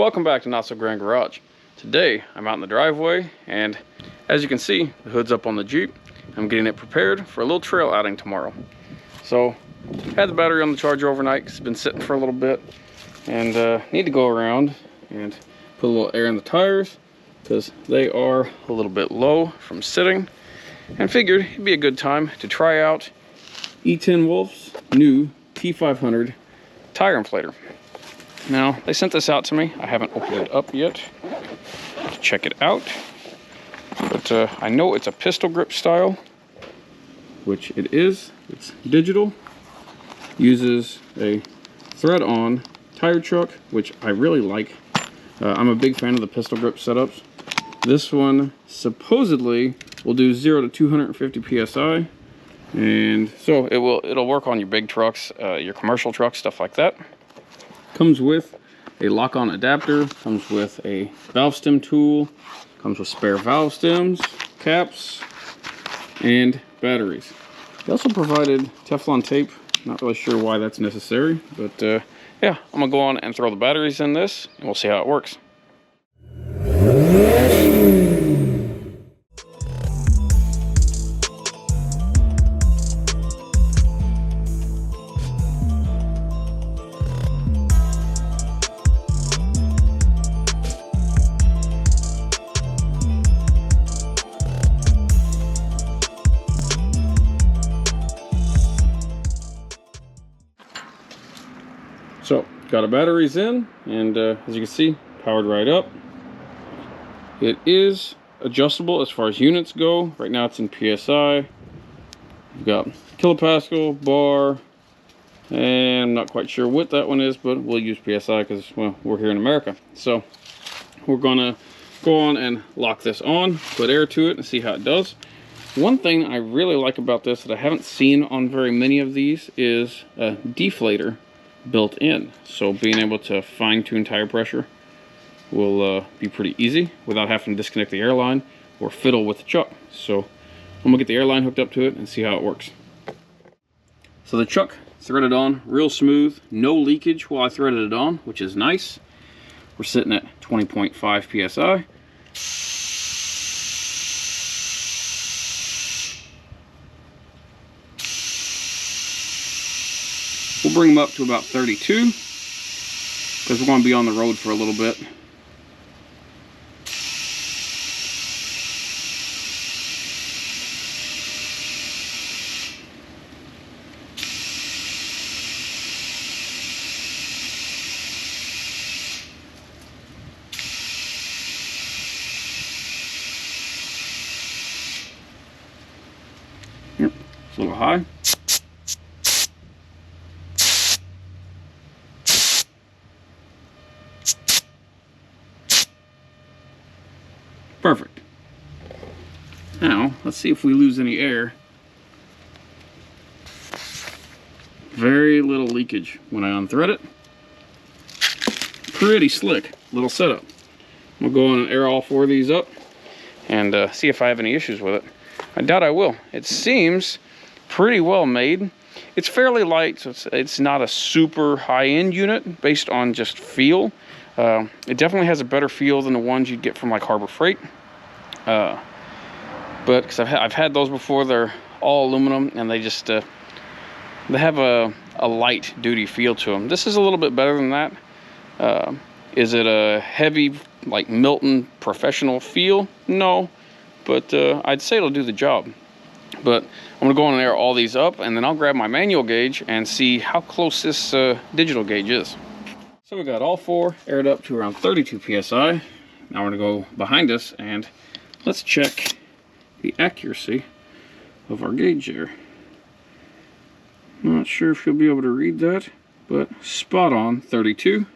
Welcome back to Not So Grand Garage. Today I'm out in the driveway, and as you can see, the hood's up on the Jeep. I'm getting it prepared for a little trail outing tomorrow. So had the battery on the charger overnight because it's been sitting for a little bit, and need to go around and put a little air in the tires because they are a little bit low from sitting, and figured it'd be a good time to try out ETENWOLF's new T500 tire inflator. Now, they sent this out to me. I haven't opened it up yet to check it out, but I know it's a pistol grip style, which it is. It's digital, uses a thread-on tire chuck, which I really like. I'm a big fan of the pistol grip setups. This one supposedly will do 0 to 250 psi, and so it'll work on your big trucks, your commercial trucks, stuff like that. Comes with a lock-on adapter, comes with a valve stem tool, comes with spare valve stems, caps, and batteries. They also provided Teflon tape. Not really sure why that's necessary, but yeah, I'm gonna go on and throw the batteries in this, and we'll see how it works. So, got our batteries in, and as you can see, powered right up. It is adjustable as far as units go. Right now it's in PSI. We've got kilopascal, bar, and I'm not quite sure what that one is, but we'll use PSI because, well, we're here in America. So, we're gonna go on and lock this on, put air to it, and see how it does. One thing I really like about this that I haven't seen on very many of these is a deflator built in, so being able to fine-tune tire pressure will be pretty easy without having to disconnect the airline or fiddle with the chuck. So I'm gonna get the airline hooked up to it and see how it works. So the chuck threaded on real smooth, no leakage while I threaded it on, which is nice. We're sitting at 20.5 psi. We'll bring them up to about 32 because we're going to be on the road for a little bit. Yep, it's a little high. Perfect. Now, let's see if we lose any air. Very little leakage when I unthread it. Pretty slick little setup. I'm gonna go on and air all 4 of these up and see if I have any issues with it. I doubt I will. It seems pretty well made. It's fairly light, so it's not a super high-end unit based on just feel. It definitely has a better feel than the ones you'd get from like Harbor Freight. But because I've had those before, they're all aluminum and they just they have a light duty feel to them. This is a little bit better than that. Is it a heavy like Milton professional feel? No, but I'd say it'll do the job. But I'm gonna go on and air all these up, and then I'll grab my manual gauge and see how close this digital gauge is. So we got all 4 aired up to around 32 psi. Now we're gonna go behind us and let's check the accuracy of our gauge there. Not sure if you'll be able to read that, but spot on 32.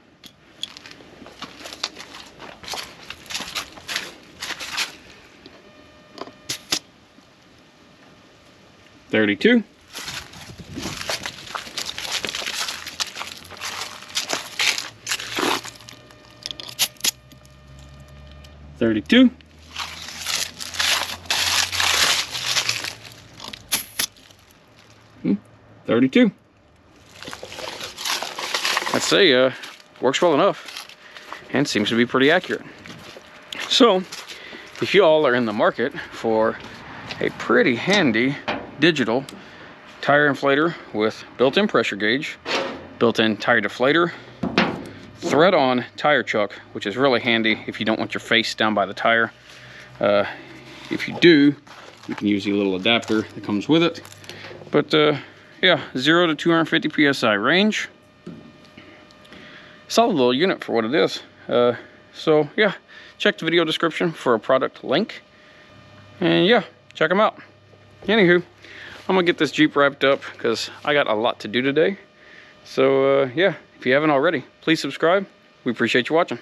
$32. $32. $32. I'd say works well enough. and seems to be pretty accurate. So if you all are in the market for a pretty handy digital tire inflator with built-in pressure gauge, built-in tire deflator, thread-on tire chuck, which is really handy if you don't want your face down by the tire. If you do, you can use the little adapter that comes with it. But yeah, 0 to 250 psi range. Solid little unit for what it is. So yeah, check the video description for a product link. And yeah, check them out. Anywho, I'm gonna get this Jeep wrapped up because I got a lot to do today. So yeah, if you haven't already, please subscribe. We appreciate you watching.